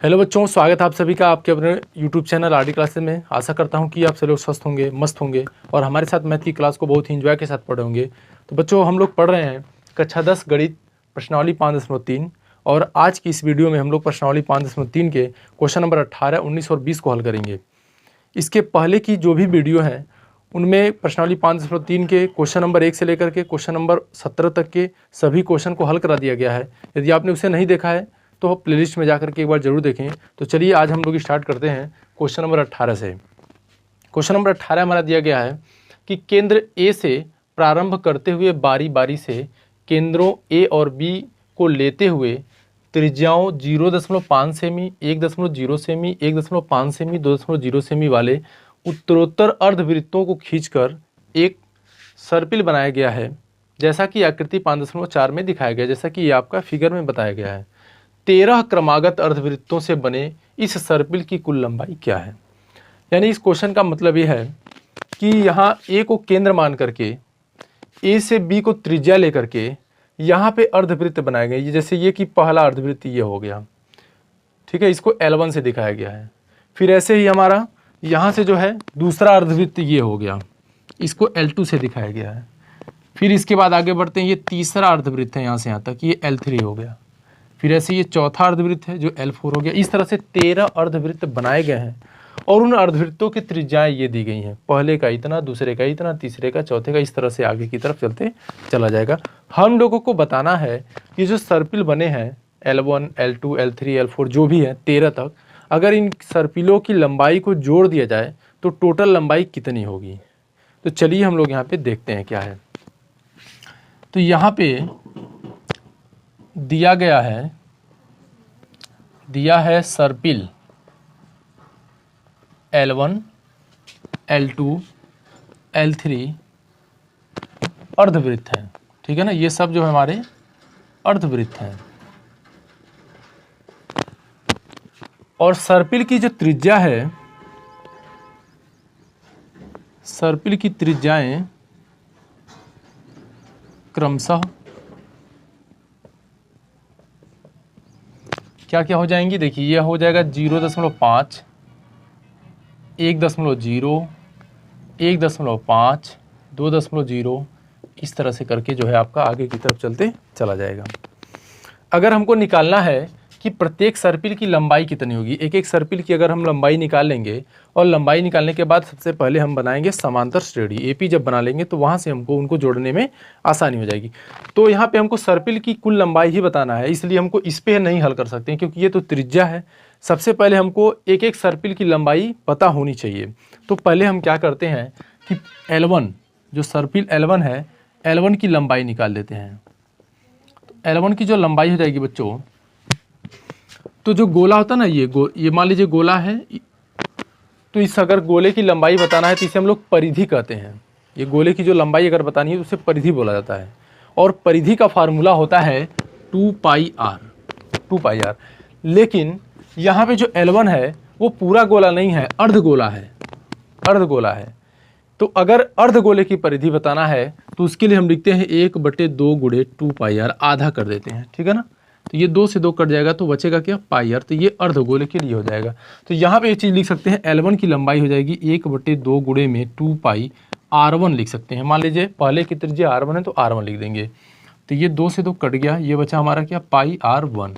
Hello बच्चों, स्वागत है आप सभी का आपके अपने यूट्यूब चैनल आरडी क्लासेस में। आशा करता हूं कि आप सभी लोग स्वस्थ होंगे, मस्त होंगे और हमारे साथ मैथ की क्लास को बहुत ही एंजॉय के साथ पढ़े होंगे। तो बच्चों, हम लोग पढ़ रहे हैं कक्षा 10 गणित प्रश्नावली 5.3 और आज की इस वीडियो में हम लोग प्रश्नावली 5.3 के क्वेश्चन नंबर 18, 19 और 20 को हल करेंगे। इसके पहले की जो भी वीडियो हैं उनमें प्रश्नावली 5.3 के क्वेश्चन नंबर 1 से लेकर के क्वेश्चन नंबर 17 तक के सभी क्वेश्चन को हल करा दिया गया है। यदि आपने उसे नहीं देखा है तो प्लेलिस्ट में जाकर के एक बार जरूर देखें। तो चलिए आज हम लोग स्टार्ट करते हैं क्वेश्चन नंबर 18 से। क्वेश्चन नंबर 18 हमारा दिया गया है कि केंद्र ए से प्रारंभ करते हुए बारी बारी से केंद्रों ए और बी को लेते हुए त्रिज्याओं 0.5 सेमी, 1.0 सेमी, 1.5 सेमी, 2.0 सेमी वाले उत्तरोत्तर अर्धवृत्तों को खींचकर एक सर्पिल बनाया गया है, जैसा कि आकृति 5.4 में दिखाया गया है, जैसा कि ये आपका फिगर में बताया गया है। 13 क्रमागत अर्धवृत्तों से बने इस सर्पिल की कुल लंबाई क्या है। यानी इस क्वेश्चन का मतलब ये है कि यहाँ ए को केंद्र मान करके ए से बी को त्रिज्या लेकर के यहाँ पे अर्धवृत्त बनाए गए। जैसे ये कि पहला अर्धवृत्त ये हो गया, ठीक है, इसको L1 से दिखाया गया है। फिर ऐसे ही हमारा यहाँ से जो है दूसरा अर्धवृत्त ये हो गया, इसको L2 से दिखाया गया है। फिर इसके बाद आगे बढ़ते हैं, ये तीसरा अर्धवृत्त है यहाँ से यहाँ तक, ये L3 हो गया। फिर ऐसे ये चौथा अर्धवृत्त है जो L4 हो गया। इस तरह से 13 अर्धवृत्त बनाए गए हैं और उन अर्धवृत्तों की त्रिज्याएं ये दी गई हैं। पहले का इतना, दूसरे का इतना, तीसरे का, चौथे का, इस तरह से आगे की तरफ चलते चला जाएगा। हम लोगों को बताना है कि जो सर्पिल बने हैं L1, L2, L3, L4 जो भी है 13 तक, अगर इन सर्पिलों की लंबाई को जोड़ दिया जाए तो टोटल लंबाई कितनी होगी। तो चलिए हम लोग यहाँ पे देखते हैं क्या है। तो यहाँ पे दिया है सर्पिल L1, L2, L3 अर्धवृत्त हैं, ठीक है ना। ये सब जो है हमारे अर्धवृत्त हैं और सर्पिल की जो त्रिज्या है, सर्पिल की त्रिज्याएं क्रमशः क्या क्या हो जाएंगी। देखिए ये हो जाएगा 0.5, 1.0, 1.5, 2.0, इस तरह से करके जो है आपका आगे की तरफ चलते चला जाएगा। अगर हमको निकालना है कि प्रत्येक सर्पिल की लंबाई कितनी होगी, एक एक सर्पिल की अगर हम लंबाई निकाल लेंगे और लंबाई निकालने के बाद सबसे पहले हम बनाएंगे समांतर श्रेणी। एपी जब बना लेंगे तो वहाँ से हमको उनको जोड़ने में आसानी हो जाएगी। तो यहाँ पे हमको सर्पिल की कुल लंबाई ही बताना है, इसलिए हमको इस पे नहीं हल कर सकते हैं क्योंकि ये तो त्रिज्या है। सबसे पहले हमको एक एक सर्पिल की लंबाई पता होनी चाहिए। तो पहले हम क्या करते हैं कि L1, जो सर्पिल L1 है, L1 की लंबाई निकाल लेते हैं। तो L1 की जो लंबाई हो जाएगी बच्चों, तो जो गोला होता है ना, ये मान लीजिए गोला है, तो इस अगर गोले की लंबाई बताना है तो इसे हम लोग परिधि कहते हैं। ये गोले की जो लंबाई अगर बतानी है तो उसे परिधि बोला जाता है और परिधि का फार्मूला होता है 2πr। लेकिन यहाँ पे जो L1 है वो पूरा गोला नहीं है, अर्धगोला है। तो अगर अर्धगोले की परिधि बताना है तो उसके लिए हम लिखते हैं 1/2 गुणे 2πr, आधा कर देते हैं, ठीक है ना। तो ये 2 से 2 कट जाएगा तो बचेगा क्या, πr। तो ये अर्धगोले के लिए हो जाएगा। तो यहाँ पे एक चीज़ लिख सकते हैं, L1 की लंबाई हो जाएगी 1/2 गुणे में 2πr1 लिख सकते हैं। मान लीजिए पहले की त्रिज्या R1 है तो R1 लिख देंगे। तो ये 2 से 2 कट गया, ये बचा हमारा क्या, πr1।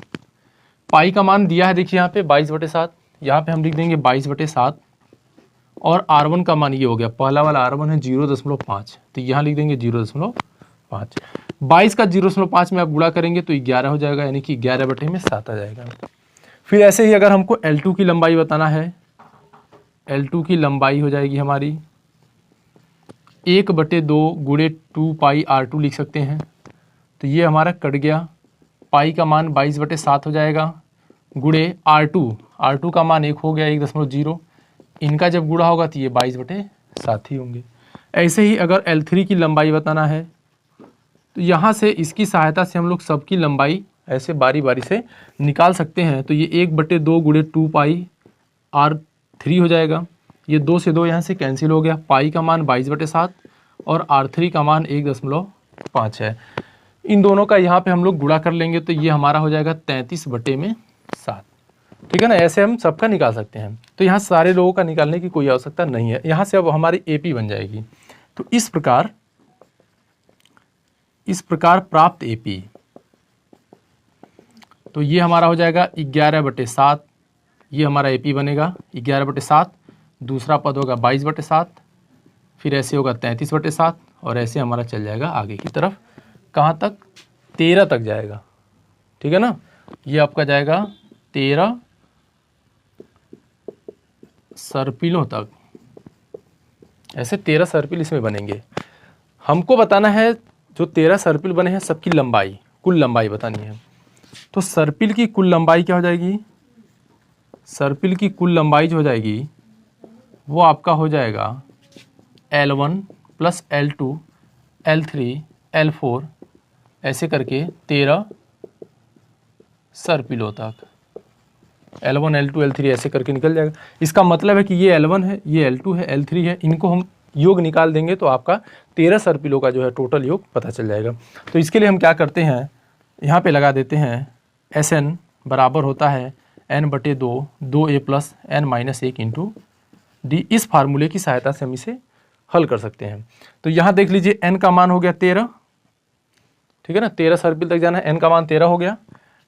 पाई का मान दिया है, देखिए यहाँ पे 22/7, यहाँ पे हम लिख देंगे 22/7 और R1 का मान ये हो गया, पहला वाला R1 है 0.5, तो यहाँ लिख देंगे 0.5। 22 का 0.5 में आप गुणा करेंगे तो 11 हो जाएगा, यानी कि 11/7 आ जाएगा। फिर ऐसे ही अगर हमको L2 की लंबाई बताना है, L2 की लंबाई हो जाएगी हमारी 1/2 गुणे 2πr2 लिख सकते हैं। तो ये हमारा कट गया, पाई का मान 22/7 हो जाएगा गुणे R2 का मान 1 हो गया 1.0, इनका जब गुणा होगा तो ये 22/7 ही होंगे। ऐसे ही अगर L3 की लंबाई बताना है तो यहाँ से इसकी सहायता से हम लोग सबकी लंबाई ऐसे बारी बारी से निकाल सकते हैं। तो ये 1/2 गुणे 2πr3 हो जाएगा। ये 2 से 2 यहाँ से कैंसिल हो गया, पाई का मान 22/7 और R3 का मान 1.5 है। इन दोनों का यहाँ पे हम लोग गुणा कर लेंगे तो ये हमारा हो जाएगा 33/7। ठीक है ना, ऐसे हम सबका निकाल सकते हैं। तो यहाँ सारे लोगों का निकालने की कोई आवश्यकता नहीं है। यहाँ से अब हमारी AP बन जाएगी। तो इस प्रकार प्राप्त AP, तो ये हमारा हो जाएगा 11/7, ये हमारा AP बनेगा 11/7, दूसरा पद होगा 22/7, फिर ऐसे होगा 33/7, और ऐसे हमारा चल जाएगा आगे की तरफ, कहाँ तक, 13 तक जाएगा। ठीक है ना, ये आपका जाएगा 13 सर्पिलों तक, ऐसे 13 सर्पिल इसमें बनेंगे। हमको बताना है जो 13 सर्पिल बने हैं सबकी लंबाई, कुल लंबाई बतानी है। तो सर्पिल की कुल लंबाई क्या हो जाएगी, सर्पिल की कुल लंबाई जो हो जाएगी वो आपका हो जाएगा L1 + L2 L3 L4 ऐसे करके 13 सर्पिलों तक, L1 L2 L3 ऐसे करके निकल जाएगा। इसका मतलब है कि ये L1 है, ये L2 है, L3 है, इनको हम योग निकाल देंगे तो आपका 13 सर्पिलों का जो है टोटल योग पता चल जाएगा। तो इसके लिए हम क्या करते हैं, यहाँ पे लगा देते हैं Sn बराबर होता है n/2 2a + n-1 × d। इस फार्मूले की सहायता से हम इसे हल कर सकते हैं। तो यहाँ देख लीजिए n का मान हो गया 13, ठीक है ना, 13 सर्पिल तक जाना है, n का मान 13 हो गया।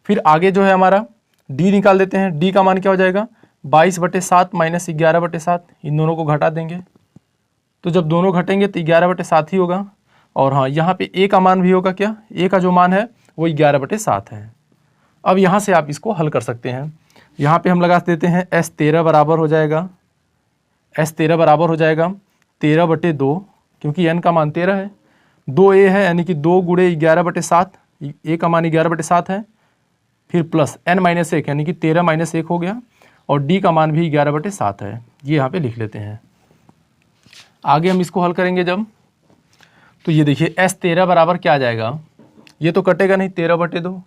फिर आगे जो है हमारा d निकाल देते हैं, d का मान क्या हो जाएगा 22/7 - 11/7, इन दोनों को घटा देंगे। तो जब दोनों घटेंगे तो 11/7 ही होगा। और हाँ, यहाँ पे a का मान भी होगा, क्या, a का जो मान है वो 11/7 है। अब यहाँ से आप इसको हल कर सकते हैं। यहाँ पे हम लगा देते हैं S13 बराबर हो जाएगा, S13 बराबर हो जाएगा 13/2, क्योंकि n का मान 13 है, 2a है यानी कि 2 × 11/7, a का मान 11/7 है, फिर प्लस n-1 यानी कि 13 - 1 हो गया, और d का मान भी 11/7 है। ये यहाँ पे लिख लेते हैं। आगे हम इसको हल करेंगे जब, तो ये देखिए S13 बराबर क्या आ जाएगा, ये तो कटेगा नहीं 13/2,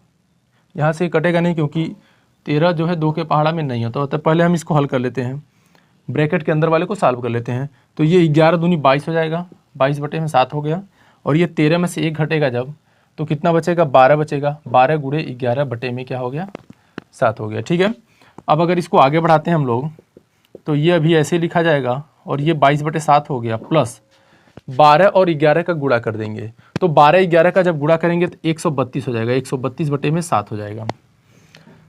यहाँ से कटेगा नहीं क्योंकि 13 जो है 2 के पहाड़ा में नहीं होता। तो पहले हम इसको हल कर लेते हैं, ब्रैकेट के अंदर वाले को सॉल्व कर लेते हैं। तो ये 11 दूनी 22 हो जाएगा, 22/7 हो गया, और ये 13 में से 1 घटेगा जब, तो कितना बचेगा 12 बचेगा, 12 × 11 क्या हो गया 7 हो गया। ठीक है, अब अगर इसको आगे बढ़ाते हैं हम लोग, तो ये अभी ऐसे लिखा जाएगा, और ये 22/7 हो गया, प्लस 12 और 11 का गुणा कर देंगे। तो 12-11 का जब गुणा करेंगे तो 132 हो जाएगा, 132/7 हो जाएगा।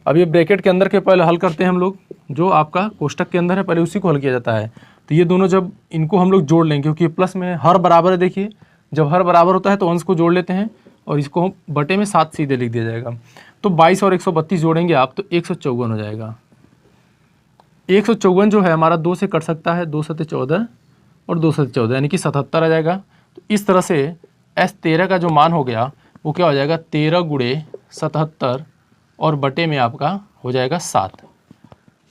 अब ये ब्रैकेट के अंदर के पहले हल करते हैं हम लोग, जो आपका कोष्टक के अंदर है पहले उसी को हल किया जाता है। तो ये दोनों जब इनको हम लोग जोड़ लेंगे, क्योंकि प्लस में हर बराबर है, देखिए जब हर बराबर होता है तो अंश को जोड़ लेते हैं, और इसको हम बटे में 7 सीधे लिख दिया जाएगा। तो 22 और 132 जोड़ेंगे आप तो 154 हो जाएगा। 154 जो है हमारा 2 से कट सकता है, 2 × 7 = 14 और 2 × 7 = 14 यानी कि 77 आ जाएगा। तो इस तरह से S13 का जो मान हो गया वो क्या हो जाएगा 13 × 77 और बटे में आपका हो जाएगा 7,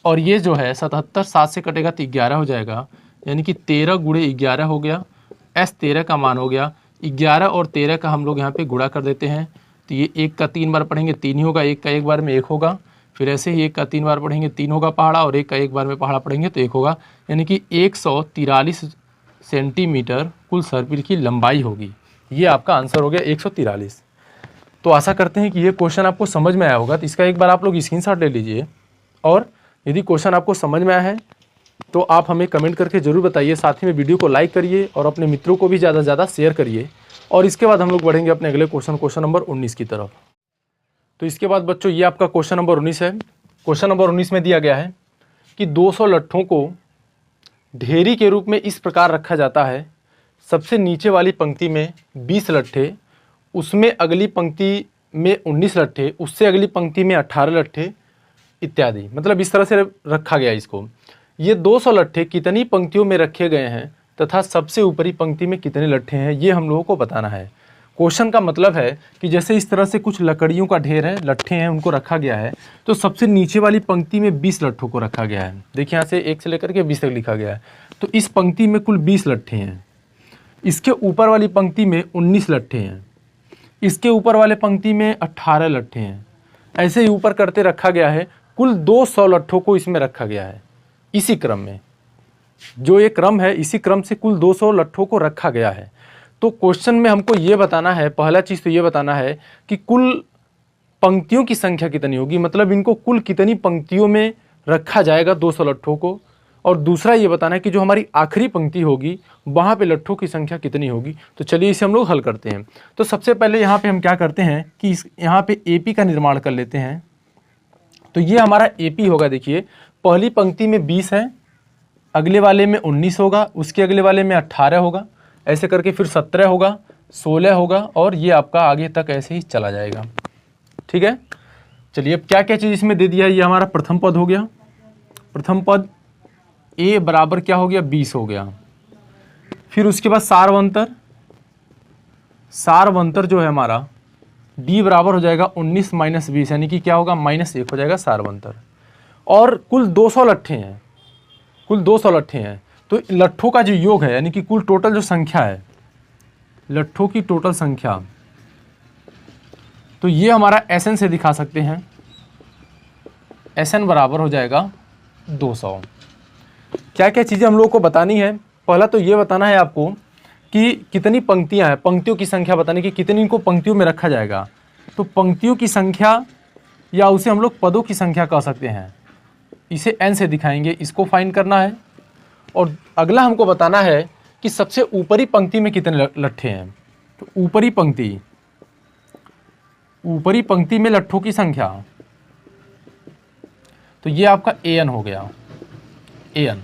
और ये जो है 77 7 से कटेगा तो 11 हो जाएगा, यानी कि 13 × 11 हो गया। S13 का मान हो गया 11 और 13 का हम लोग यहाँ पे गुणा कर देते हैं। तो ये 1 का 3 बार पढ़ेंगे 3 ही होगा, 1 का 1 बार में 1 होगा, फिर ऐसे ही 1 का 3 बार पढ़ेंगे 3 होगा पहाड़ा, और 1 का 1 बार में पहाड़ा पढ़ेंगे तो 1 होगा, यानी कि 143 सेंटीमीटर कुल सर्पिल की लंबाई होगी। ये आपका आंसर हो गया 143। तो आशा करते हैं कि ये क्वेश्चन आपको समझ में आया होगा। तो इसका एक बार आप लोग स्क्रीनशॉट ले लीजिए, और यदि क्वेश्चन आपको समझ में आया है तो आप हमें कमेंट करके ज़रूर बताइए। साथ ही में वीडियो को लाइक करिए और अपने मित्रों को भी ज़्यादा से ज़्यादा शेयर करिए। और इसके बाद हम लोग बढ़ेंगे अपने अगले क्वेश्चन नंबर 19 की तरफ। तो इसके बाद बच्चों ये आपका क्वेश्चन नंबर 19 है। क्वेश्चन नंबर 19 में दिया गया है कि 200 लट्ठों को ढेरी के रूप में इस प्रकार रखा जाता है, सबसे नीचे वाली पंक्ति में 20 लट्ठे, उसमें अगली पंक्ति में 19 लट्ठे, उससे अगली पंक्ति में 18 लट्ठे इत्यादि। मतलब इस तरह से रखा गया इसको। ये 200 लट्ठे कितनी पंक्तियों में रखे गए हैं तथा सबसे ऊपरी पंक्ति में कितने लट्ठे हैं, ये हम लोगों को बताना है। क्वेश्चन का मतलब है कि जैसे इस तरह से कुछ लकड़ियों का ढेर है, लट्ठे हैं, उनको रखा गया है, तो सबसे नीचे वाली पंक्ति में 20 लट्ठों को रखा गया है। देखिए यहाँ से 1 से लेकर के 20 तक लिखा गया है। तो इस पंक्ति में कुल 20 लट्ठे हैं। इसके ऊपर वाली पंक्ति में 19 लट्ठे हैं। इसके ऊपर वाले पंक्ति में 18 लट्ठे हैं। ऐसे ही ऊपर करते रखा गया है। कुल 200 लट्ठों को इसमें रखा गया है। इसी क्रम में जो ये क्रम है, इसी क्रम से कुल 200 लट्ठों को रखा गया है। तो क्वेश्चन में हमको ये बताना है, पहला चीज़ तो ये बताना है कि कुल पंक्तियों की संख्या कितनी होगी, मतलब इनको कुल कितनी पंक्तियों में रखा जाएगा 200 लट्ठों को। और दूसरा ये बताना है कि जो हमारी आखिरी पंक्ति होगी वहाँ पे लट्ठों की संख्या कितनी होगी। तो चलिए इसे हम लोग हल करते हैं। तो सबसे पहले यहाँ पे हम क्या करते हैं कि यहाँ पे AP का निर्माण कर लेते हैं। तो ये हमारा AP होगा। देखिए पहली पंक्ति में 20 है, अगले वाले में 19 होगा, उसके अगले वाले में 18 होगा, ऐसे करके फिर 17 होगा, 16 होगा, और ये आपका आगे तक ऐसे ही चला जाएगा। ठीक है, चलिए अब क्या क्या चीज़ इसमें दे दिया। ये हमारा प्रथम पद हो गया, प्रथम पद A बराबर क्या हो गया 20 हो गया। फिर उसके बाद सारवंतर, सारवंतर जो है हमारा D बराबर हो जाएगा 19 माइनस 20, यानी कि क्या होगा -1 हो जाएगा सारवंतर। और कुल 200 लट्ठे हैं, कुल 200 लट्ठे हैं। तो लट्ठों का जो योग है, यानी कि कुल टोटल जो संख्या है, लट्ठों की टोटल संख्या, तो ये हमारा SN से दिखा सकते हैं। SN बराबर हो जाएगा 200। क्या क्या चीज़ें हम लोगों को बतानी है। पहला तो ये बताना है आपको कि कितनी पंक्तियां हैं, पंक्तियों की संख्या बतानी कि कितनी इनको पंक्तियों में रखा जाएगा। तो पंक्तियों की संख्या, या उसे हम लोग पदों की संख्या कह सकते हैं, इसे N से दिखाएंगे, इसको फाइंड करना है। और अगला हमको बताना है कि सबसे ऊपरी पंक्ति में कितने लट्ठे हैं। तो ऊपरी पंक्ति, ऊपरी पंक्ति में लट्ठों की संख्या, तो ये आपका AN हो गया, AN।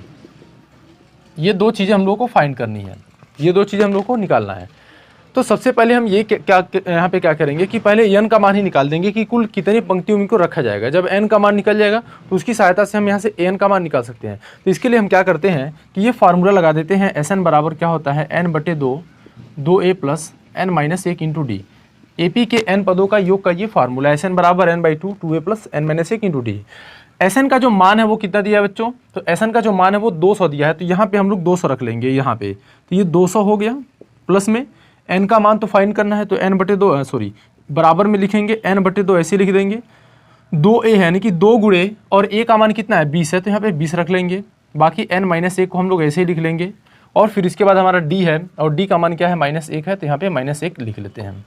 ये दो चीज़ें हम लोगों को फाइंड करनी है, ये दो चीज़ें हम लोगों को निकालना है। तो सबसे पहले हम ये क्या यहाँ पे क्या करेंगे कि पहले N का मान ही निकाल देंगे कि कुल कितनी पंक्तियों में इनको रखा जाएगा। जब N का मान निकल जाएगा तो उसकी सहायता से हम यहाँ से AN का मान निकाल सकते हैं। तो इसके लिए हम क्या करते हैं कि ये फार्मूला लगा देते हैं। SN बराबर क्या होता है N/2 2A plus N-1 into D. AP के N पदों का योग का ये फार्मूला, SN बराबर N/2 2A plus N-1 into D. SN का जो मान है वो कितना दिया है बच्चों, तो SN का जो मान है वो 200 दिया है। तो यहाँ पे हम लोग 200 रख लेंगे यहाँ पे। तो ये 200 हो गया, प्लस में N का मान तो फाइंड करना है, तो N/2 सॉरी बराबर में लिखेंगे N/2 ऐसे लिख देंगे। 2A है यानी कि 2 गुणे, और A का मान कितना है 20 है, तो यहाँ पे 20 रख लेंगे। बाकी N-1 को हम लोग ऐसे ही लिख लेंगे। और फिर इसके बाद हमारा D है, और D का मान क्या है -1 है, तो यहाँ पे -1 लिख लेते हैं।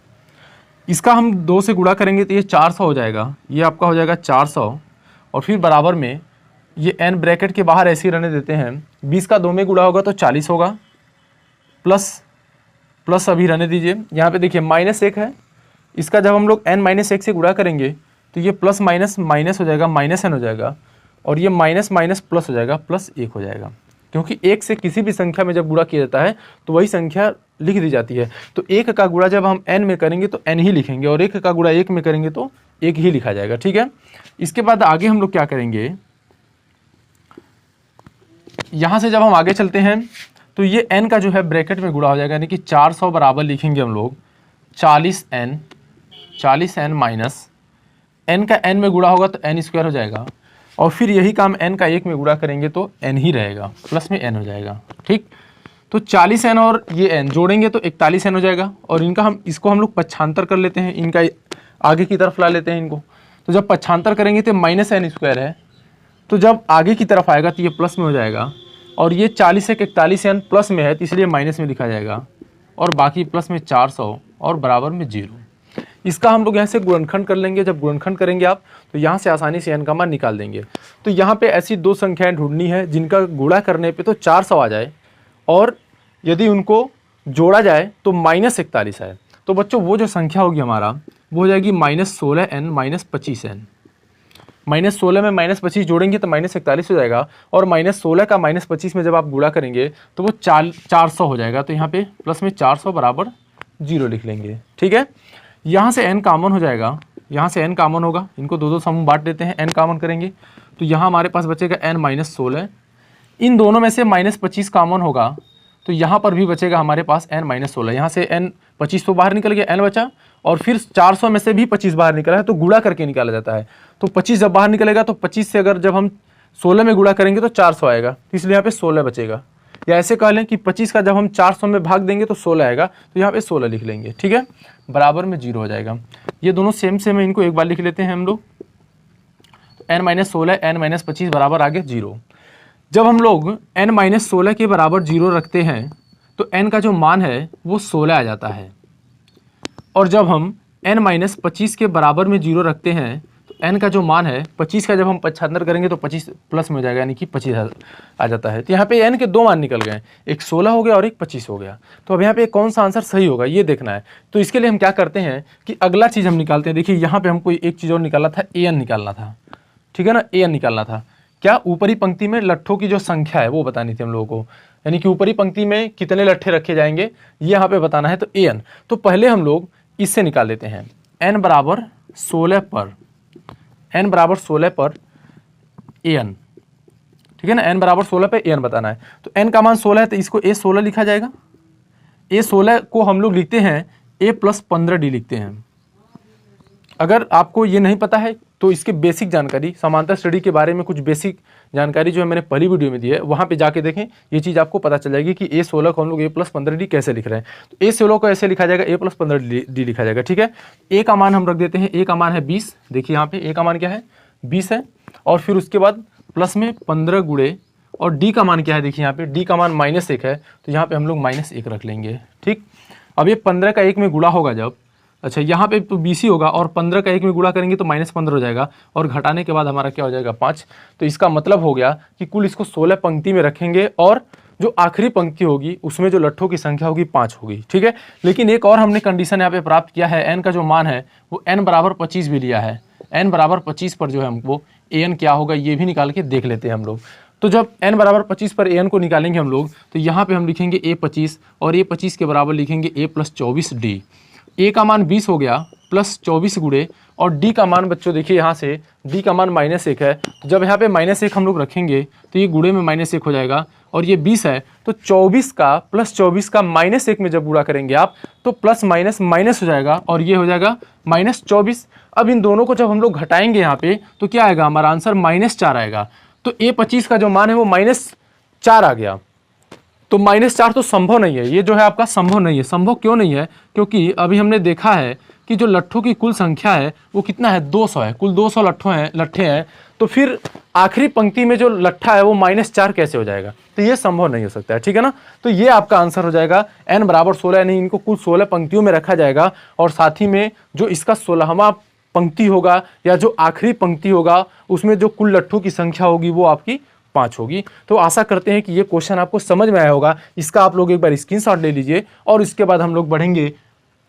इसका हम 2 से गुणा करेंगे तो ये 400 हो जाएगा, ये आपका हो जाएगा 400। और फिर बराबर में ये N ब्रैकेट के बाहर ऐसे ही रहने देते हैं। 20 का 2 में गुणा होगा तो 40 होगा, प्लस अभी रहने दीजिए। यहाँ पे देखिए -1 है, इसका जब हम लोग N-1 से गुणा करेंगे तो ये प्लस माइनस माइनस हो जाएगा, -N हो जाएगा, और ये माइनस माइनस प्लस हो जाएगा, +1 हो जाएगा। क्योंकि 1 से किसी भी संख्या में जब गुणा किया जाता है तो वही संख्या लिख दी जाती है। तो 1 का गुणा जब हम N में करेंगे तो N ही लिखेंगे, और 1 का गुणा 1 में करेंगे तो 1 ही लिखा जाएगा। ठीक है, इसके बाद आगे हम लोग क्या करेंगे, यहाँ से जब हम आगे चलते हैं तो ये N का जो है ब्रैकेट में गुणा हो जाएगा, यानी कि 400 बराबर लिखेंगे हम लोग 40N माइनस N का N में गुणा होगा तो N² हो जाएगा, और फिर यही काम N का 1 में गुणा करेंगे तो N ही रहेगा, प्लस में N हो जाएगा। ठीक, तो 40N और ये N जोड़ेंगे तो 41N हो जाएगा, और इनका इसको हम लोग पक्षांतर कर लेते हैं, इनका आगे की तरफ ला लेते हैं इनको। तो जब पक्षांतर करेंगे तो -N² है, तो जब आगे की तरफ आएगा तो ये प्लस में हो जाएगा, और ये 40 एक 41N प्लस में है तो इसलिए माइनस में लिखा जाएगा, और बाकी प्लस में 400 और बराबर में 0। इसका हम लोग यहाँ से गुणनखंड कर लेंगे। जब गुणनखंड करेंगे आप तो यहाँ से आसानी से N का मान निकाल देंगे। तो यहाँ पे ऐसी दो संख्याएं ढूंढनी है जिनका गुणा करने पे तो 400 आ जाए, और यदि उनको जोड़ा जाए तो -41 आए। तो बच्चों वो जो संख्या होगी हमारा वो हो जाएगी -16N -25N। -16 में -25 जोड़ेंगे तो -41 हो जाएगा, और -16 का -25 में जब आप गुणा करेंगे तो वो 400 हो जाएगा। तो यहाँ पे प्लस में 400 बराबर 0 लिख लेंगे। ठीक है, यहाँ से N कॉमन हो जाएगा, यहाँ से N कॉमन होगा, इनको दो समूह बांट देते हैं, N कॉमन करेंगे तो यहाँ हमारे पास बचेगा N -16। इन दोनों में से -25 कॉमन होगा तो यहाँ पर भी बचेगा हमारे पास N -16। यहाँ से N 25 तो बाहर निकल गया, N बचा, और फिर 400 में से भी 25 बाहर निकला है तो गुणा करके निकाला जाता है। तो 25 जब बाहर निकलेगा तो 25 से अगर जब हम 16 में गुणा करेंगे तो 400 आएगा, तो इसलिए यहाँ पे 16 बचेगा। या ऐसे कह लें कि 25 का जब हम 400 में भाग देंगे तो 16 आएगा, तो यहाँ पे 16 लिख लेंगे। ठीक है, बराबर में 0 हो जाएगा। ये दोनों सेम है, इनको एक बार लिख लेते हैं हम लोग। तो N -16 N -25 बराबर आगे 0। जब हम लोग N -16 के बराबर 0 रखते हैं तो N का जो मान है वो 16 आ जाता है, और जब हम n माइनस 25 के बराबर में 0 रखते हैं तो n का जो मान है 25 का जब हम 75 करेंगे तो 25 प्लस में हो जाएगा, यानी कि 25 आ जाता है। तो यहाँ पे n के दो मान निकल गए, एक 16 हो गया और एक 25 हो गया। तो अब यहाँ पे कौन सा आंसर सही होगा ये देखना है। तो इसके लिए हम क्या करते हैं कि अगला चीज़ हम निकालते हैं। देखिए यहाँ पे हमको एक चीज़ और निकालना था, an निकालना था, ठीक है ना, an निकालना था। क्या ऊपरी पंक्ति में लट्ठों की जो संख्या है वो बतानी थी हम लोगों को, यानी कि ऊपरी पंक्ति में कितने लट्ठे रखे जाएंगे ये यहाँ पे बताना है। तो an, तो पहले हम लोग इससे निकाल लेते हैं, n बराबर 16 पर, n बराबर 16 पर an, ठीक है ना, n बराबर 16 पे an बताना है। तो n का मान 16 है तो इसको a16 लिखा जाएगा। a16 को हम लोग लिखते हैं a प्लस 15d लिखते हैं। अगर आपको ये नहीं पता है तो इसके बेसिक जानकारी, समांतर स्टडी के बारे में कुछ बेसिक जानकारी जो है मैंने पहली वीडियो में दी है, वहाँ पे जाके देखें, ये चीज़ आपको पता चल जाएगी कि a16 को हम लोग a प्लस 15d कैसे लिख रहे हैं। तो a16 को ऐसे लिखा जाएगा, a प्लस 15d लिखा जाएगा, ठीक है। a का मान हम रख देते हैं, a का मान है 20, देखिए यहाँ पे a का मान क्या है 20 है, और फिर उसके बाद प्लस में 15 गुणे, और d का मान क्या है, देखिए यहाँ पे d का मान -1 है, तो यहाँ पे हम लोग -1 रख लेंगे, ठीक। अब ये 15 का 1 में गुणा होगा जब, अच्छा यहाँ पे तो 20 ही होगा, और 15 का 1 में गुणा करेंगे तो -15 हो जाएगा, और घटाने के बाद हमारा क्या हो जाएगा 5। तो इसका मतलब हो गया कि कुल इसको 16 पंक्ति में रखेंगे, और जो आखिरी पंक्ति होगी उसमें जो लट्ठों की संख्या होगी 5 होगी, ठीक है। लेकिन एक और हमने कंडीशन यहाँ पे प्राप्त किया है, n का जो मान है वो n बराबर 25 भी लिया है। n बराबर 25 पर जो है हमको an क्या होगा ये भी निकाल के देख लेते हैं हम लोग। तो जब n बराबर 25 पर an को निकालेंगे हम लोग, तो यहाँ पे हम लिखेंगे a25, और a25 के बराबर लिखेंगे a प्लस 24d। a का मान 20 हो गया प्लस 24 गुणे, और d का मान बच्चों देखिए यहाँ से d का मान -1 है, तो जब यहाँ पे -1 हम लोग रखेंगे तो ये गुणे में -1 हो जाएगा, और ये 20 है तो 24 का प्लस 24 का -1 में जब गुणा करेंगे आप तो प्लस माइनस माइनस हो जाएगा, और ये हो जाएगा -24। अब इन दोनों को जब हम लोग घटाएंगे यहाँ पे तो क्या आएगा, हमारा आंसर -4 आएगा। तो a25 का जो मान है वो -4 आ गया। तो -4 तो संभव नहीं है, ये जो है आपका संभव नहीं है। संभव क्यों नहीं है, क्योंकि अभी हमने देखा है कि जो लट्ठों की कुल संख्या है वो कितना है, 200 है, कुल 200 लट्ठे हैं। तो फिर आखिरी पंक्ति में जो लट्ठा है वो -4 कैसे हो जाएगा, तो ये संभव नहीं हो सकता है, ठीक है ना। तो ये आपका आंसर हो जाएगा n बराबर 16, यानी इनको कुल 16 पंक्तियों में रखा जाएगा, और साथ ही में जो इसका 16वां पंक्ति होगा या जो आखिरी पंक्ति होगा उसमें जो कुल लट्ठों की संख्या होगी वो आपकी 5 होगी। तो आशा करते हैं कि ये क्वेश्चन आपको समझ में आया होगा। इसका आप लोग एक बार स्क्रीनशॉट ले लीजिए, और इसके बाद हम लोग बढ़ेंगे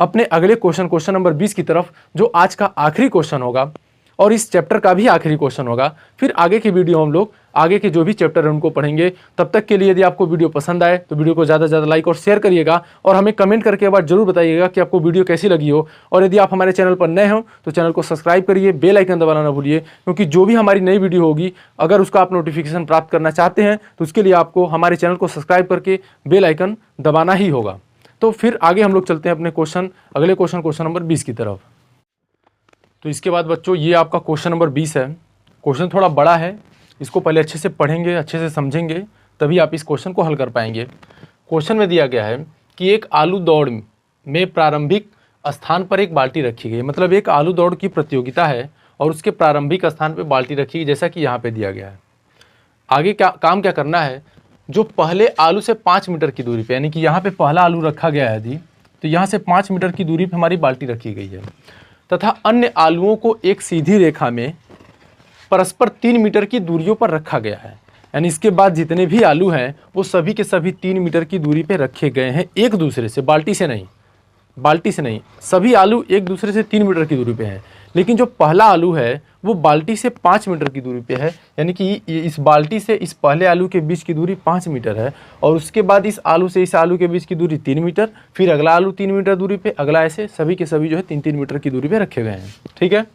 अपने अगले क्वेश्चन नंबर 20 की तरफ, जो आज का आखिरी क्वेश्चन होगा और इस चैप्टर का भी आखिरी क्वेश्चन होगा। फिर आगे की वीडियो हम लोग आगे के जो भी चैप्टर है उनको पढ़ेंगे। तब तक के लिए यदि आपको वीडियो पसंद आए तो वीडियो को ज़्यादा से ज़्यादा लाइक और शेयर करिएगा, और हमें कमेंट करके एक बार जरूर बताइएगा कि आपको वीडियो कैसी लगी हो। और यदि आप हमारे चैनल पर नए हो तो चैनल को सब्सक्राइब करिए, बेल आइकन दबाना ना भूलिए, क्योंकि जो भी हमारी नई वीडियो होगी अगर उसका आप नोटिफिकेशन प्राप्त करना चाहते हैं तो उसके लिए आपको हमारे चैनल को सब्सक्राइब करके बेल आइकन दबाना ही होगा। तो फिर आगे हम लोग चलते हैं अपने अगले क्वेश्चन नंबर 20 की तरफ। तो इसके बाद बच्चों ये आपका क्वेश्चन नंबर 20 है। क्वेश्चन थोड़ा बड़ा है, इसको पहले अच्छे से पढ़ेंगे, अच्छे से समझेंगे, तभी आप इस क्वेश्चन को हल कर पाएंगे। क्वेश्चन में दिया गया है कि एक आलू दौड़ में प्रारंभिक स्थान पर एक बाल्टी रखी गई, मतलब एक आलू दौड़ की प्रतियोगिता है और उसके प्रारंभिक स्थान पर बाल्टी रखी गई, जैसा कि यहाँ पे दिया गया है। आगे काम क्या करना है, जो पहले आलू से 5 मीटर की दूरी पे, यानी कि यहाँ पे पहला आलू रखा गया है यदि, तो यहाँ से 5 मीटर की दूरी पे हमारी बाल्टी रखी गई है, तथा अन्य आलुओं को एक सीधी रेखा में परस्पर 3 मीटर की दूरियों पर रखा गया है। यानी इसके बाद जितने भी आलू हैं वो सभी के सभी 3 मीटर की दूरी पे रखे गए हैं, एक दूसरे से, बाल्टी से नहीं, सभी आलू एक दूसरे से 3 मीटर की दूरी पे हैं। लेकिन जो पहला आलू है वो बाल्टी से 5 मीटर की दूरी पे है, यानी कि इस बाल्टी से इस पहले आलू के बीच की दूरी 5 मीटर है, और उसके बाद इस आलू से इस आलू के बीच की दूरी 3 मीटर, फिर अगला आलू 3 मीटर दूरी पे, अगला, ऐसे सभी के सभी जो है 3-3 मीटर की दूरी पे रखे गए हैं, ठीक है।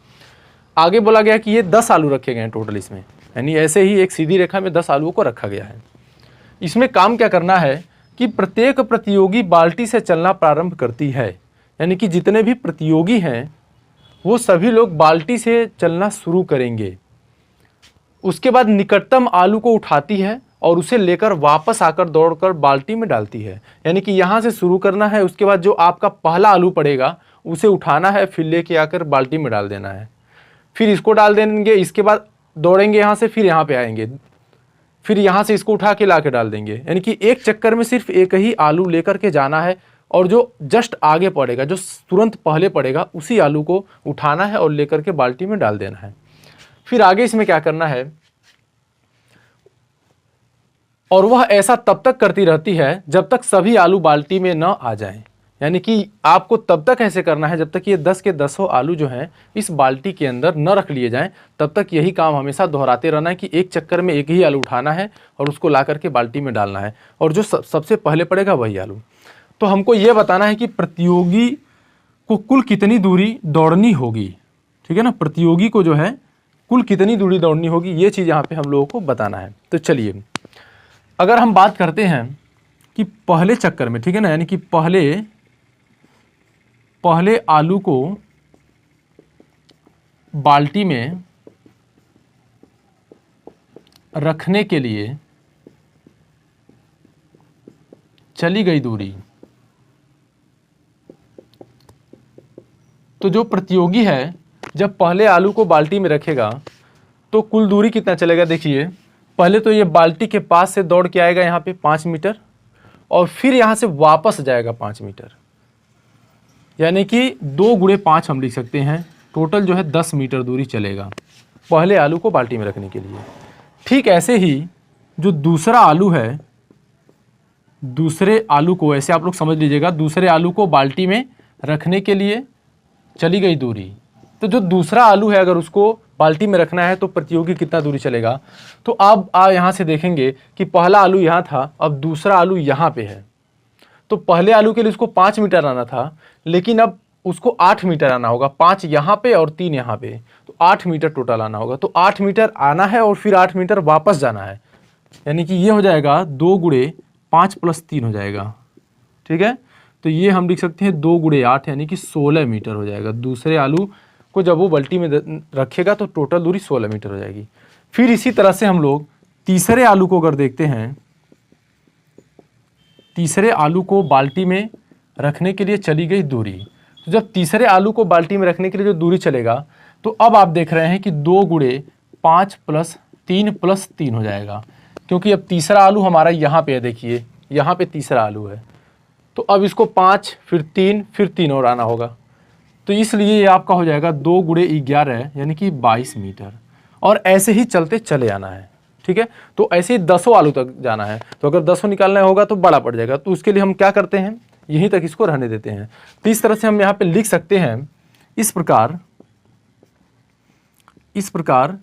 आगे बोला गया कि ये 10 आलू रखे गए हैं टोटल इसमें, यानी ऐसे ही एक सीधी रेखा में 10 आलुओं को रखा गया है। इसमें काम क्या करना है कि प्रत्येक प्रतियोगी बाल्टी से चलना प्रारंभ करती है, यानी कि जितने भी प्रतियोगी हैं वो सभी लोग बाल्टी से चलना शुरू करेंगे। उसके बाद निकटतम आलू को उठाती है और उसे लेकर वापस आकर दौड़कर बाल्टी में डालती है, यानी कि यहाँ से शुरू करना है, उसके बाद जो आपका पहला आलू पड़ेगा उसे उठाना है, फिर लेके आकर बाल्टी में डाल देना है, फिर इसको डाल देंगे, इसके बाद दौड़ेंगे यहाँ से, फिर यहाँ पे आएंगे, फिर यहाँ से इसको उठा के ला के डाल देंगे, यानी कि एक चक्कर में सिर्फ एक ही आलू लेकर के जाना है और जो जस्ट आगे पड़ेगा, जो तुरंत पहले पड़ेगा, उसी आलू को उठाना है और लेकर के बाल्टी में डाल देना है। फिर आगे इसमें क्या करना है, और वह ऐसा तब तक करती रहती है जब तक सभी आलू बाल्टी में न आ जाएं। यानी कि आपको तब तक ऐसे करना है जब तक ये 10 के 10 आलू जो हैं इस बाल्टी के अंदर न रख लिए जाएं। तब तक यही काम हमेशा दोहराते रहना है कि एक चक्कर में एक ही आलू उठाना है और उसको ला करके बाल्टी में डालना है, और जो सबसे पहले पड़ेगा वही आलू। तो हमको ये बताना है कि प्रतियोगी को कुल कितनी दूरी दौड़नी होगी, ठीक है ना। प्रतियोगी को जो है कुल कितनी दूरी दौड़नी होगी, ये चीज़ यहाँ पे हम लोगों को बताना है। तो चलिए, अगर हम बात करते हैं कि पहले चक्कर में, ठीक है ना, यानी कि पहले आलू को बाल्टी में रखने के लिए चली गई दूरी, तो जो प्रतियोगी है जब पहले आलू को बाल्टी में रखेगा तो कुल दूरी कितना चलेगा। देखिए, पहले तो ये बाल्टी के पास से दौड़ के आएगा यहाँ पे 5 मीटर, और फिर यहाँ से वापस जाएगा 5 मीटर, यानी कि 2 गुणे 5 हम लिख सकते हैं। टोटल जो है 10 मीटर दूरी चलेगा पहले आलू को बाल्टी में रखने के लिए। ठीक ऐसे ही जो दूसरा आलू है, दूसरे आलू को ऐसे आप लोग समझ लीजिएगा, दूसरे आलू को बाल्टी में रखने के लिए चली गई दूरी। तो जो दूसरा आलू है अगर उसको बाल्टी में रखना है तो प्रतियोगी कितना दूरी चलेगा। तो अब यहाँ से देखेंगे कि पहला आलू यहाँ था, अब दूसरा आलू यहाँ पे है। तो पहले आलू के लिए उसको 5 मीटर आना था, लेकिन अब उसको 8 मीटर आना होगा। 5 यहाँ पे और 3 यहाँ पे, तो 8 मीटर टोटल आना होगा। तो 8 मीटर आना है और फिर 8 मीटर वापस जाना है, यानी कि ये हो जाएगा 2 गुणे 5 + 3 हो जाएगा, ठीक है। तो ये हम लिख सकते हैं 2 गुणे 8 यानी कि 16 मीटर हो जाएगा। दूसरे आलू को जब वो बाल्टी में रखेगा तो टोटल दूरी 16 मीटर हो जाएगी। फिर इसी तरह से हम लोग तीसरे आलू को अगर देखते हैं, तीसरे आलू को बाल्टी में रखने के लिए चली गई दूरी। तो जब तीसरे आलू को बाल्टी में रखने के लिए जो दूरी चलेगा, तो अब आप देख रहे हैं कि 2 गुणे 5 + 3 + 3 हो जाएगा, क्योंकि अब तीसरा आलू हमारा यहाँ पे है। देखिए, यहाँ पे तीसरा आलू है, तो अब इसको 5 फिर 3 और आना होगा। तो इसलिए ये आपका हो जाएगा 2 गुणे 11 यानी कि 22 मीटर, और ऐसे ही चलते चले आना है, ठीक है। तो ऐसे ही 10 आलू तक जाना है। तो अगर 10 निकालना होगा तो बड़ा पड़ जाएगा, तो उसके लिए हम क्या करते हैं, यहीं तक इसको रहने देते हैं। तो इस तरह से हम यहाँ पे लिख सकते हैं इस प्रकार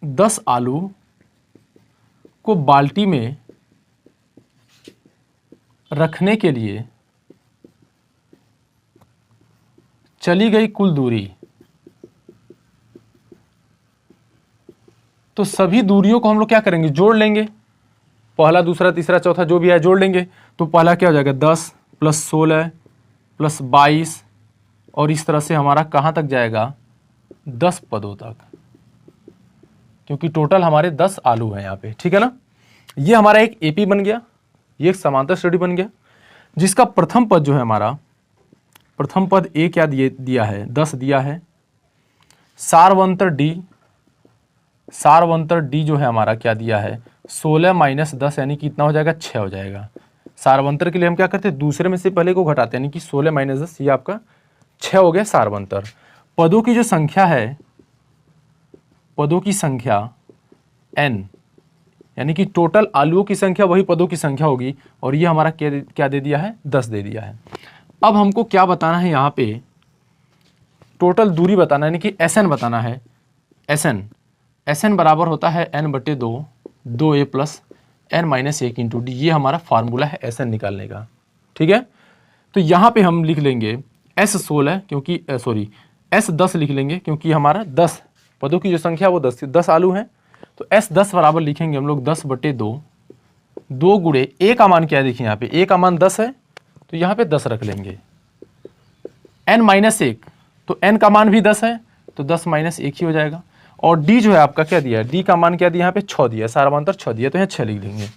10 आलू को बाल्टी में रखने के लिए चली गई कुल दूरी। तो सभी दूरियों को हम लोग क्या करेंगे, जोड़ लेंगे। पहला, दूसरा, तीसरा, चौथा जो भी है जोड़ लेंगे। तो पहला क्या हो जाएगा 10 + 16 + 22, और इस तरह से हमारा कहाँ तक जाएगा 10 पदों तक, क्योंकि टोटल हमारे 10 आलू हैं यहाँ पे, ठीक है ना। ये हमारा एक एपी बन गया, ये एक समांतर श्रेणी बन गया, जिसका प्रथम पद जो है हमारा, प्रथम पद ए क्या दिया है 10 दिया है। सारवंतर डी जो है हमारा क्या दिया है 16 - 10 यानी कि कितना हो जाएगा 6 हो जाएगा। सारवंतर के लिए हम क्या करते हैं, दूसरे में से पहले को घटाते हैं, यानी कि 16 - 10 ये आपका 6 हो गया सारवंतर। पदों की जो संख्या है, पदों की संख्या n, यानी कि टोटल आलुओं की संख्या वही पदों की संख्या होगी, और ये हमारा क्या दे दिया है 10 दे दिया है। अब हमको क्या बताना है यहाँ पे, टोटल दूरी बताना है, यानी कि SN बताना है। SN बराबर होता है n/2 2a + n - 1 × d। ये हमारा फार्मूला है SN निकालने का, ठीक है। तो यहाँ पे हम लिख लेंगे S16 क्योंकि S10 लिख लेंगे, क्योंकि हमारा 10 पदों की जो संख्या वो 10 आलू हैं। तो S10 बराबर लिखेंगे हम लोग 10/2, 2 गुणे a का मान क्या है, देखिए यहाँ पे a का मान 10 है, तो यहाँ पे 10 रख लेंगे। n - 1, तो n का मान भी 10 है, तो 10 - 1 ही हो जाएगा। और d जो है आपका क्या दिया है, d का मान क्या दिया यहाँ पे 6 दिया, सारवंतर 6 दिया, तो यहाँ 6 लिख देंगे।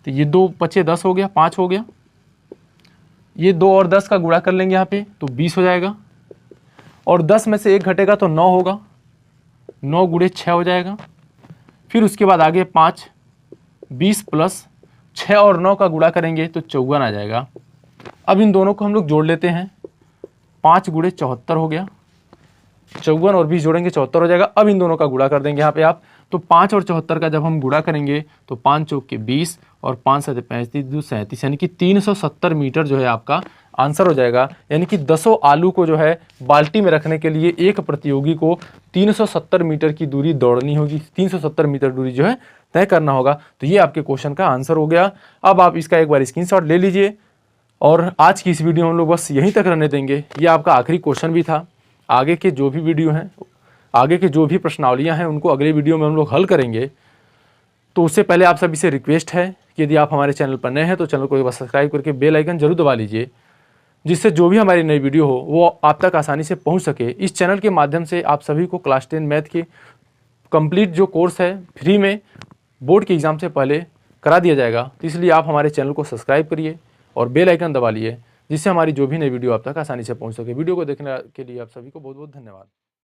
तो ये 2 × 10 हो गया, 5 हो गया। ये 2 और 10 का गुणा कर लेंगे यहाँ पे, तो 20 हो जाएगा। और 10 में से 1 घटेगा तो 9 होगा, 9 गुणे 6 हो जाएगा। फिर उसके बाद आगे 5, 20 + 6 और 9 का गुणा करेंगे तो 54 आ जाएगा। अब इन दोनों को हम लोग जोड़ लेते हैं, 5 गुणे 74 हो गया, 54 और 20 जोड़ेंगे 74 हो जाएगा। अब इन दोनों का गुणा कर देंगे यहाँ पे आप, तो 5 और 74 का जब हम गुणा करेंगे तो 5 चौक के 20 और 5 7 35 2 37, यानी कि 370 मीटर जो है आपका आंसर हो जाएगा। यानी कि 10 आलू को जो है बाल्टी में रखने के लिए एक प्रतियोगी को 370 मीटर की दूरी दौड़नी होगी, 370 मीटर दूरी जो है तय करना होगा। तो ये आपके क्वेश्चन का आंसर हो गया। अब आप इसका एक बार स्क्रीनशॉट ले लीजिए और आज की इस वीडियो में हम लोग बस यहीं तक रहने देंगे। ये आपका आखिरी क्वेश्चन भी था। आगे के जो भी वीडियो हैं, आगे के जो भी प्रश्नावलियां हैं उनको अगले वीडियो में हम लोग हल करेंगे। तो उससे पहले आप सभी से रिक्वेस्ट है कि यदि आप हमारे चैनल पर नए हैं तो चैनल को एक बार सब्सक्राइब करके बेल आइकन जरूर दबा लीजिए, जिससे जो भी हमारी नई वीडियो हो वो आप तक आसानी से पहुंच सके। इस चैनल के माध्यम से आप सभी को क्लास 10 मैथ के कंप्लीट जो कोर्स है फ्री में बोर्ड के एग्ज़ाम से पहले करा दिया जाएगा। तो इसलिए आप हमारे चैनल को सब्सक्राइब करिए और बेल आइकन दबा लिए, जिससे हमारी जो भी नई वीडियो आप तक आसानी से पहुंच सके। वीडियो को देखने के लिए आप सभी को बहुत बहुत धन्यवाद।